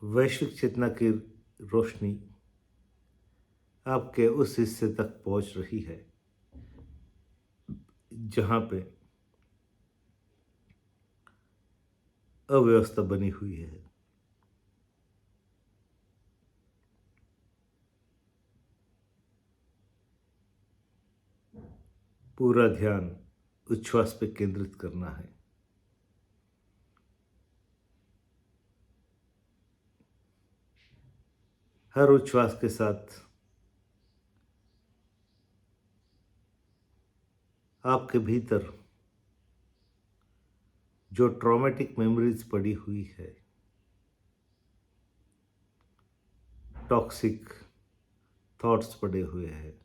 वैश्विक चेतना की रोशनी आपके उस हिस्से तक पहुंच रही है जहां पे अव्यवस्था बनी हुई है। पूरा ध्यान उच्छ्वास पे केंद्रित करना है। हर उच्छ्वास के साथ आपके भीतर जो ट्रॉमेटिक मेमोरीज पड़ी हुई है, टॉक्सिक थॉट्स पड़े हुए हैं,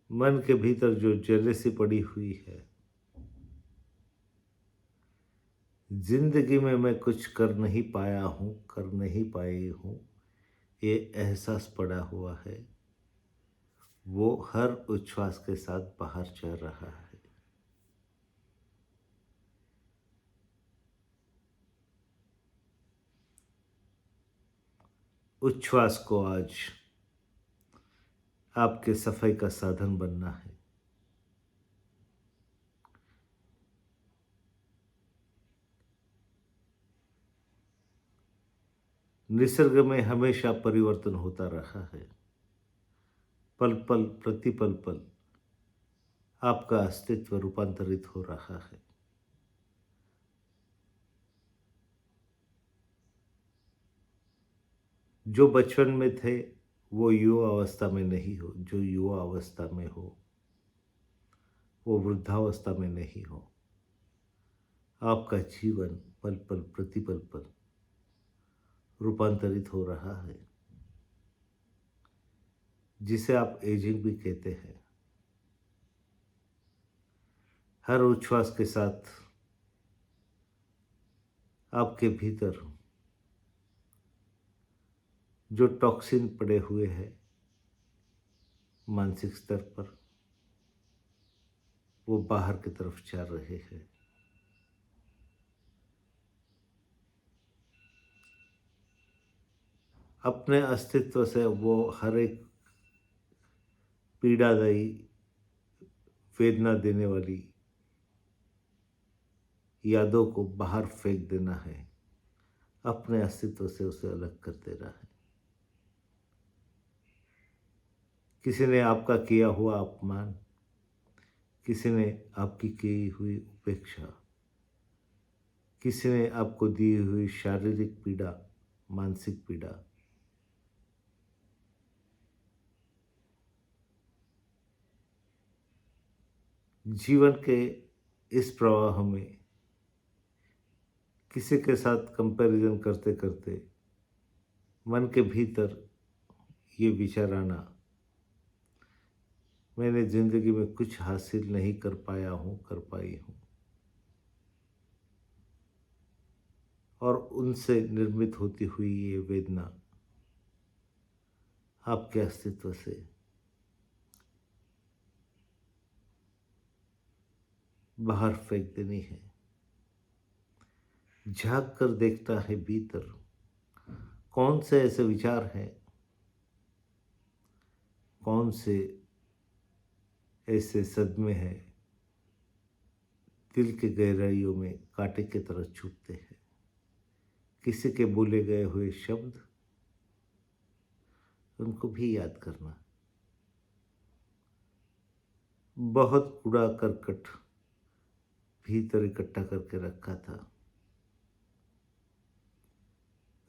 मन के भीतर जो जेलसी पड़ी हुई है, जिंदगी में मैं कुछ कर नहीं पाया हूँ, कर नहीं पाई हूँ, ये एहसास पड़ा हुआ है, वो हर उच्छ्वास के साथ बाहर चल रहा है। उच्छ्वास को आज आपके सफाई का साधन बनना है। निसर्ग में हमेशा परिवर्तन होता रहा है। पल पल प्रतिपल पल आपका अस्तित्व रूपांतरित हो रहा है। जो बचपन में थे वो युवा अवस्था में नहीं हो, जो युवा अवस्था में हो वो वृद्धावस्था में नहीं हो। आपका जीवन पल पल प्रतिपल पल रूपांतरित हो रहा है, जिसे आप एजिंग भी कहते हैं। हर उच्छ्वास के साथ आपके भीतर जो टॉक्सिन पड़े हुए हैं मानसिक स्तर पर, वो बाहर की तरफ जा रहे हैं। अपने अस्तित्व से वो हर एक पीड़ादायी, वेदना देने वाली यादों को बाहर फेंक देना है। अपने अस्तित्व से उसे अलग कर देना है। किसी ने आपका किया हुआ अपमान, किसी ने आपकी की हुई उपेक्षा, किसी ने आपको दी हुई शारीरिक पीड़ा, मानसिक पीड़ा, जीवन के इस प्रवाह में किसी के साथ कंपैरिजन करते करते मन के भीतर ये विचार आना, मैंने जिंदगी में कुछ हासिल नहीं कर पाया हूँ, कर पाई हूँ, और उनसे निर्मित होती हुई ये वेदना आपके अस्तित्व से बाहर फेंक देनी है। झांक कर देखता है भीतर, कौन से ऐसे विचार हैं, कौन से ऐसे सदमे हैं दिल के गहराइयों में कांटे की तरह चुभते हैं। किसी के बोले गए हुए शब्द, उनको भी याद करना। बहुत कूड़ा करकट भीतर इकट्ठा करके रखा था,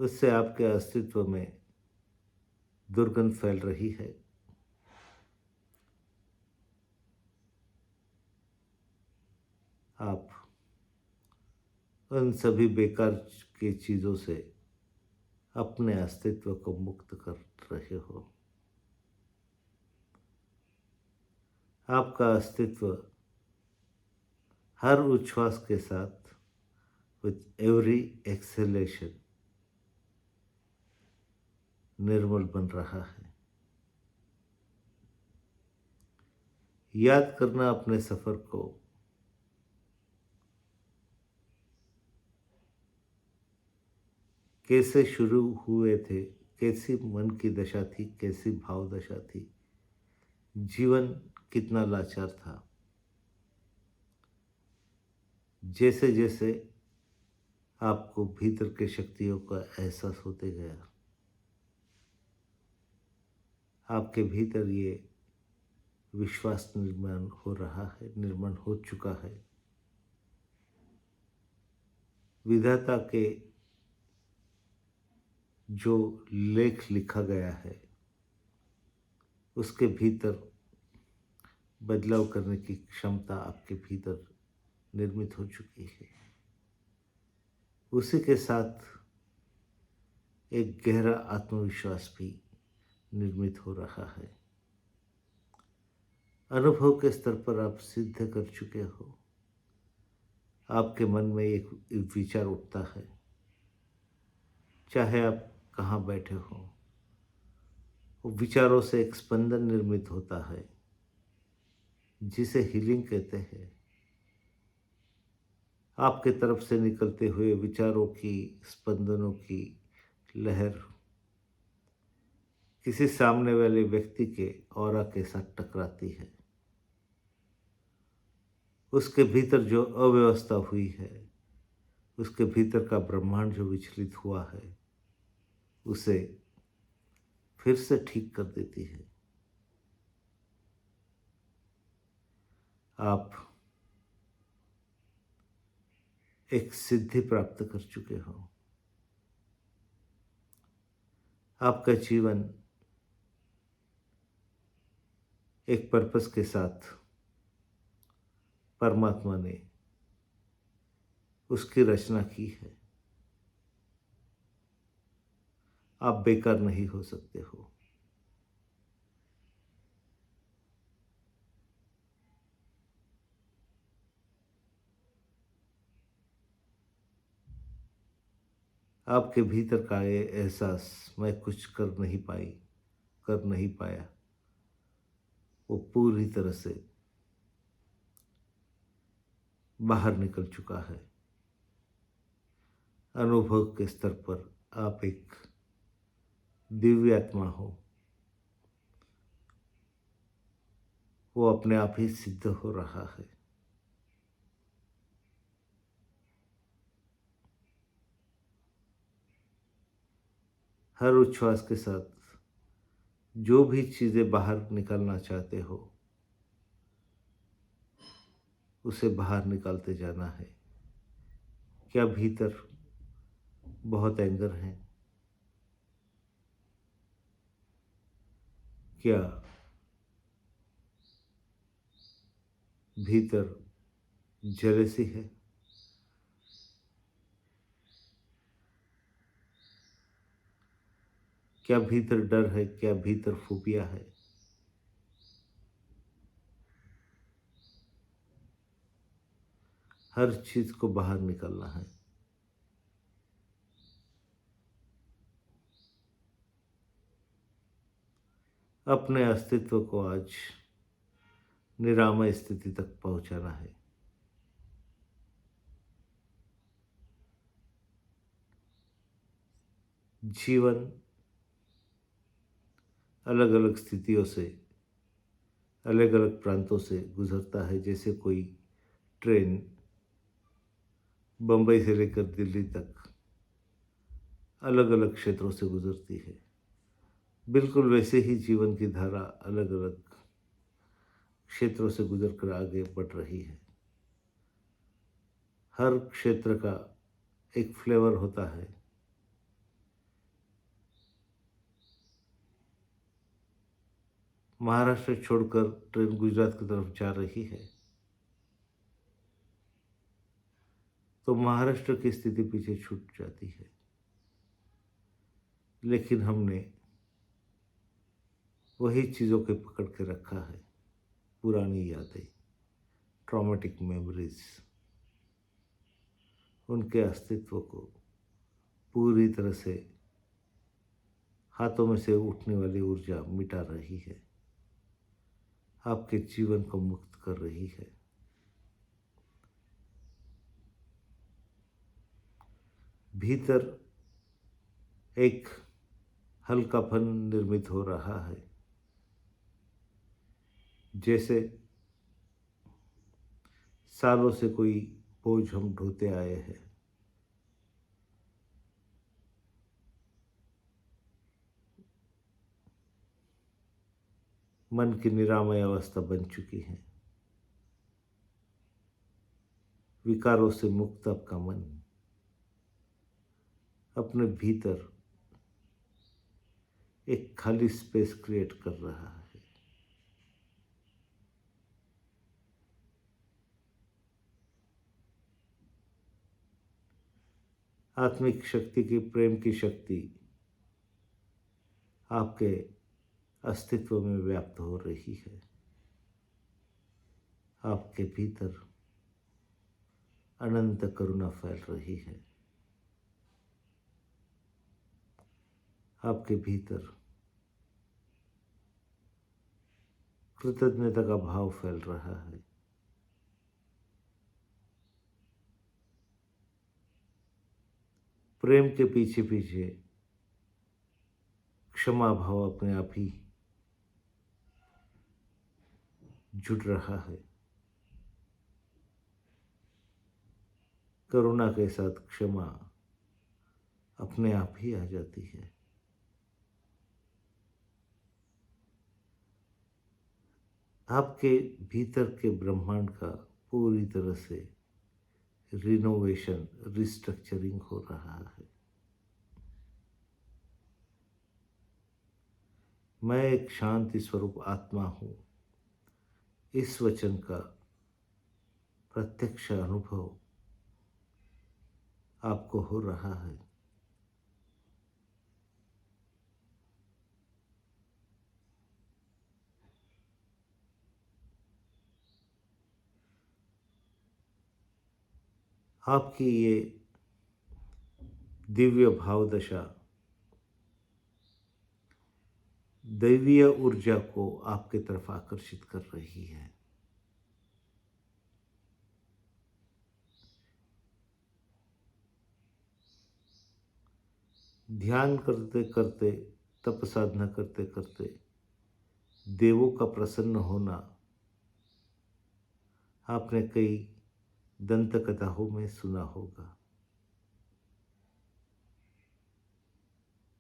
उससे आपके अस्तित्व में दुर्गंध फैल रही है। आप उन सभी बेकार की चीज़ों से अपने अस्तित्व को मुक्त कर रहे हो। आपका अस्तित्व हर उच्छ्वास के साथ, विथ एवरी एक्सहेलेशन, निर्मल बन रहा है। याद करना अपने सफ़र को, कैसे शुरू हुए थे, कैसी मन की दशा थी, कैसी भाव दशा थी, जीवन कितना लाचार था। जैसे जैसे आपको भीतर के शक्तियों का एहसास होते गया, आपके भीतर ये विश्वास निर्माण हो रहा है, निर्माण हो चुका है। विधाता के जो लेख लिखा गया है उसके भीतर बदलाव करने की क्षमता आपके भीतर निर्मित हो चुकी है। उसी के साथ एक गहरा आत्मविश्वास भी निर्मित हो रहा है। अनुभव के स्तर पर आप सिद्ध कर चुके हो। आपके मन में एक विचार उठता है, चाहे आप कहाँ बैठे हो, वो विचारों से एक स्पंदन निर्मित होता है जिसे हीलिंग कहते हैं। आपके तरफ से निकलते हुए विचारों की, स्पंदनों की लहर किसी सामने वाले व्यक्ति के ऑरा के साथ टकराती है। उसके भीतर जो अव्यवस्था हुई है, उसके भीतर का ब्रह्मांड जो विचलित हुआ है, उसे फिर से ठीक कर देती है। आप एक सिद्धि प्राप्त कर चुके हो। आपका जीवन एक पर्पस के साथ परमात्मा ने उसकी रचना की है। आप बेकार नहीं हो सकते हो। आपके भीतर का ये एहसास, मैं कुछ कर नहीं पाया, वो पूरी तरह से बाहर निकल चुका है। अनुभव के स्तर पर आप एक दिव्य आत्मा हो, वो अपने आप ही सिद्ध हो रहा है। हर उच्छ्वास के साथ जो भी चीज़ें बाहर निकालना चाहते हो, उसे बाहर निकालते जाना है। क्या भीतर बहुत एंगर है? क्या भीतर जेलसी है? क्या भीतर डर है? क्या भीतर फोबिया है? हर चीज को बाहर निकालना है। अपने अस्तित्व को आज निरामय स्थिति तक पहुंचाना है। जीवन अलग अलग स्थितियों से, अलग अलग प्रांतों से गुजरता है। जैसे कोई ट्रेन बम्बई से लेकर दिल्ली तक अलग अलग क्षेत्रों से गुजरती है, बिल्कुल वैसे ही जीवन की धारा अलग अलग क्षेत्रों से गुजर कर आगे बढ़ रही है। हर क्षेत्र का एक फ्लेवर होता है। महाराष्ट्र छोड़कर ट्रेन गुजरात की तरफ जा रही है, तो महाराष्ट्र की स्थिति पीछे छूट जाती है। लेकिन हमने वही चीज़ों के पकड़ के रखा है, पुरानी यादें, ट्रॉमेटिक मेमोरीज, उनके अस्तित्व को पूरी तरह से हाथों में से उठने वाली ऊर्जा मिटा रही है, आपके जीवन को मुक्त कर रही है। भीतर एक हल्कापन निर्मित हो रहा है, जैसे सालों से कोई बोझ हम ढोते आए हैं। मन की निरामय अवस्था बन चुकी है। विकारों से मुक्त आपका मन अपने भीतर एक खाली स्पेस क्रिएट कर रहा है। आत्मिक शक्ति की, प्रेम की शक्ति आपके अस्तित्व में व्याप्त हो रही है। आपके भीतर अनंत करुणा फैल रही है। आपके भीतर कृतज्ञता का भाव फैल रहा है। प्रेम के पीछे पीछे क्षमा भाव अपने आप ही जुड़ रहा है। करुणा के साथ क्षमा अपने आप ही आ जाती है। आपके भीतर के ब्रह्मांड का पूरी तरह से रिनोवेशन, रिस्ट्रक्चरिंग हो रहा है। मैं एक शांति स्वरूप आत्मा हूँ, इस वचन का प्रत्यक्ष अनुभव आपको हो रहा है। आपकी ये दिव्य भाव दशा दैवीय ऊर्जा को आपके तरफ आकर्षित कर रही है। ध्यान करते करते, तप साधना करते करते देवों का प्रसन्न होना आपने कई दंत कथाओं में सुना होगा।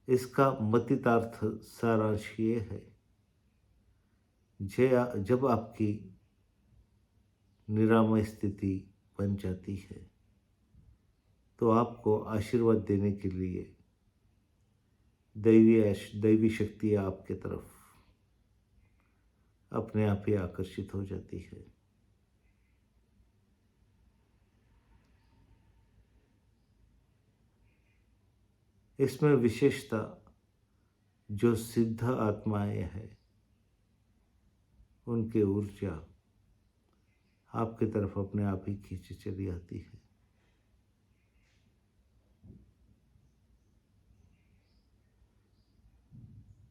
इसका मतितार्थ सारांश ये है, जब आपकी निरामय स्थिति बन जाती है तो आपको आशीर्वाद देने के लिए दैवी शक्ति आपके तरफ अपने आप ही आकर्षित हो जाती है। इसमें विशेषता जो सिद्ध आत्माएं हैं, उनकी ऊर्जा आपकी तरफ अपने आप ही खींची चली आती है।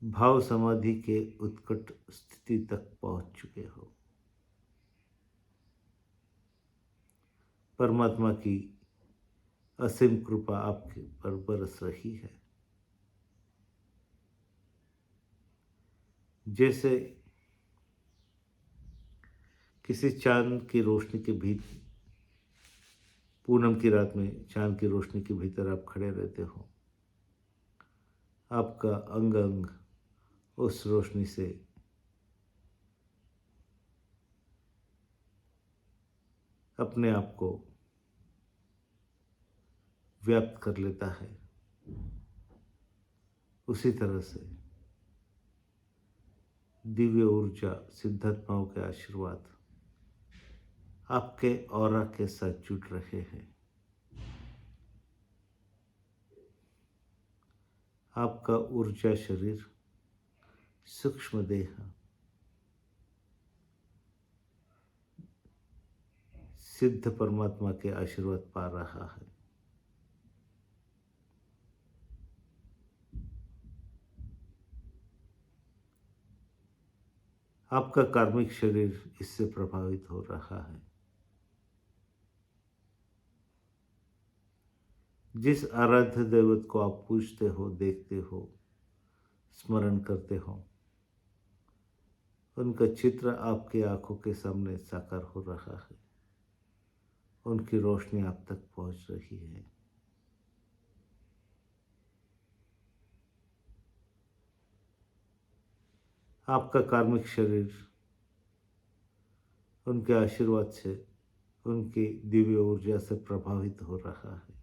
भाव समाधि के उत्कट स्थिति तक पहुंच चुके हो। परमात्मा की असीम कृपा आपके पर बरस रही है। जैसे किसी चांद की रोशनी के भीतर, पूनम की रात में चांद की रोशनी के भीतर आप खड़े रहते हो, आपका अंग अंग उस रोशनी से अपने आप को व्याप्त कर लेता है। उसी तरह से दिव्य ऊर्जा, सिद्धात्माओं के आशीर्वाद आपके ऑरा के साथ जुड़ रहे हैं। आपका ऊर्जा शरीर, सूक्ष्म देह सिद्ध परमात्मा के आशीर्वाद पा रहा है। आपका कार्मिक शरीर इससे प्रभावित हो रहा है। जिस आराध्य देवत को आप पूजते हो, देखते हो, स्मरण करते हो, उनका चित्र आपकी आंखों के सामने साकार हो रहा है। उनकी रोशनी आप तक पहुंच रही है। आपका कार्मिक शरीर उनके आशीर्वाद से, उनकी दिव्य ऊर्जा से प्रभावित हो रहा है।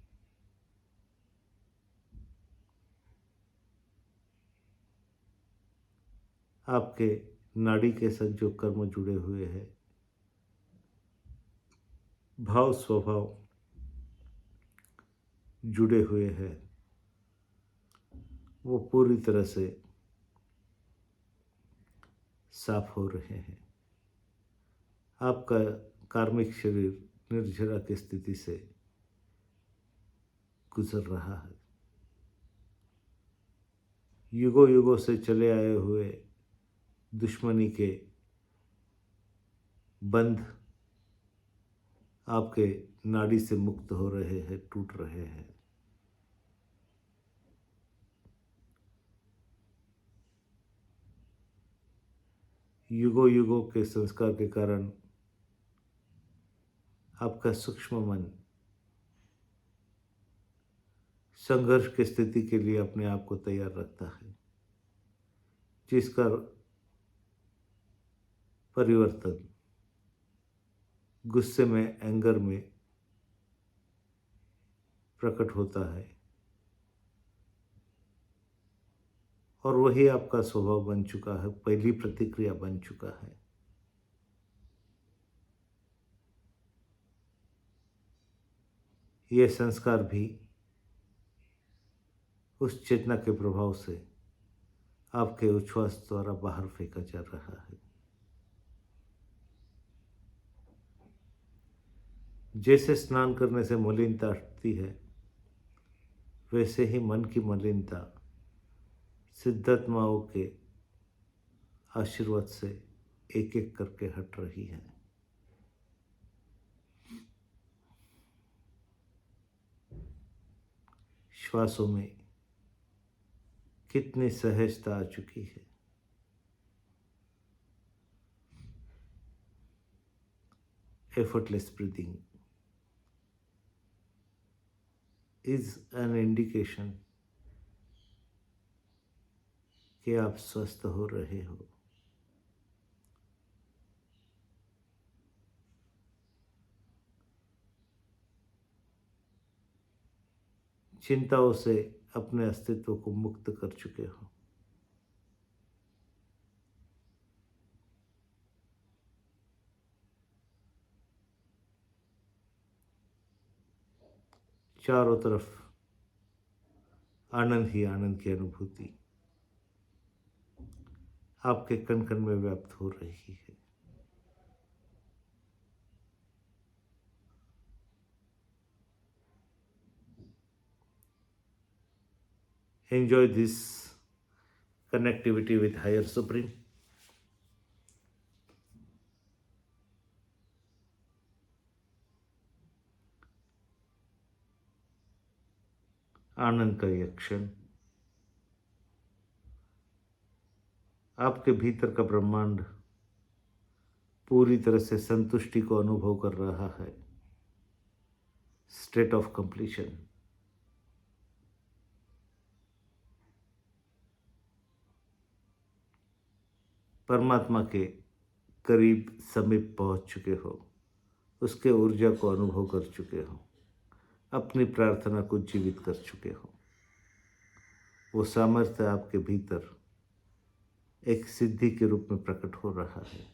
आपके नाड़ी के साथ जो कर्म जुड़े हुए हैं, भाव स्वभाव जुड़े हुए हैं, वो पूरी तरह से साफ हो रहे हैं। आपका कार्मिक शरीर निर्जरा की स्थिति से गुजर रहा है। युगों युगों से चले आए हुए दुश्मनी के बंध आपके नाड़ी से मुक्त हो रहे हैं, टूट रहे हैं। युगों युगों के संस्कार के कारण आपका सूक्ष्म मन संघर्ष की स्थिति के लिए अपने आप को तैयार रखता है, जिसका परिवर्तन गुस्से में, एंगर में प्रकट होता है, और वही आपका स्वभाव बन चुका है, पहली प्रतिक्रिया बन चुका है। ये संस्कार भी उस चेतना के प्रभाव से आपके उच्छ्वास द्वारा बाहर फेंका जा रहा है। जैसे स्नान करने से मलिनता हटती है, वैसे ही मन की मलिनता सिद्धात्माओं के आशीर्वाद से एक एक करके हट रही है। श्वासों में कितनी सहजता आ चुकी है। Effortless breathing is an indication कि आप स्वस्थ हो रहे हो। चिंताओं से अपने अस्तित्व को मुक्त कर चुके हो। चारों तरफ आनंद ही आनंद की अनुभूति आपके कण कण में व्याप्त हो रही है। Enjoy this connectivity with Higher Supreme. आनंद का यह क्षण आपके भीतर का ब्रह्मांड पूरी तरह से संतुष्टि को अनुभव कर रहा है। State of completion. परमात्मा के करीब समीप पहुंच चुके हो, उसके ऊर्जा को अनुभव कर चुके हो, अपनी प्रार्थना को जीवित कर चुके हो। वो सामर्थ्य आपके भीतर एक सिद्धि के रूप में प्रकट हो रहा है।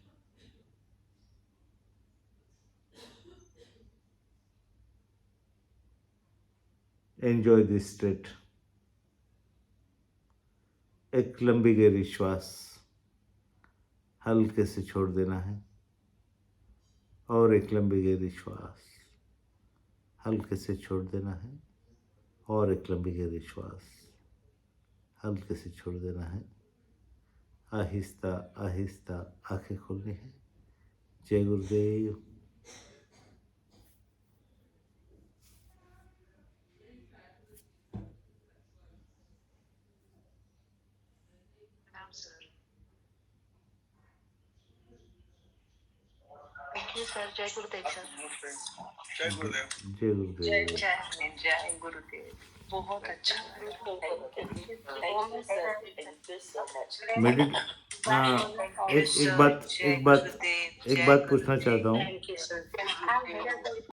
Enjoy this state. एक लंबी गहरी श्वास हल्के से छोड़ देना है, और एक लंबी गहरी श्वास हल्के से छोड़ देना है, और एक लंबी गहरी श्वास हल्के से छोड़ देना है। आहिस्ता आहिस्ता आंखें खोलनी है। जय गुरुदेव। यू सर, जय गुरुदेव सर। जय गुरुदेव। जय गुरुदेव। जय गुरुदेव। बहुत अच्छा। मेडिट हाँ, एक बात पूछना चाहता हूँ। Thank you sir.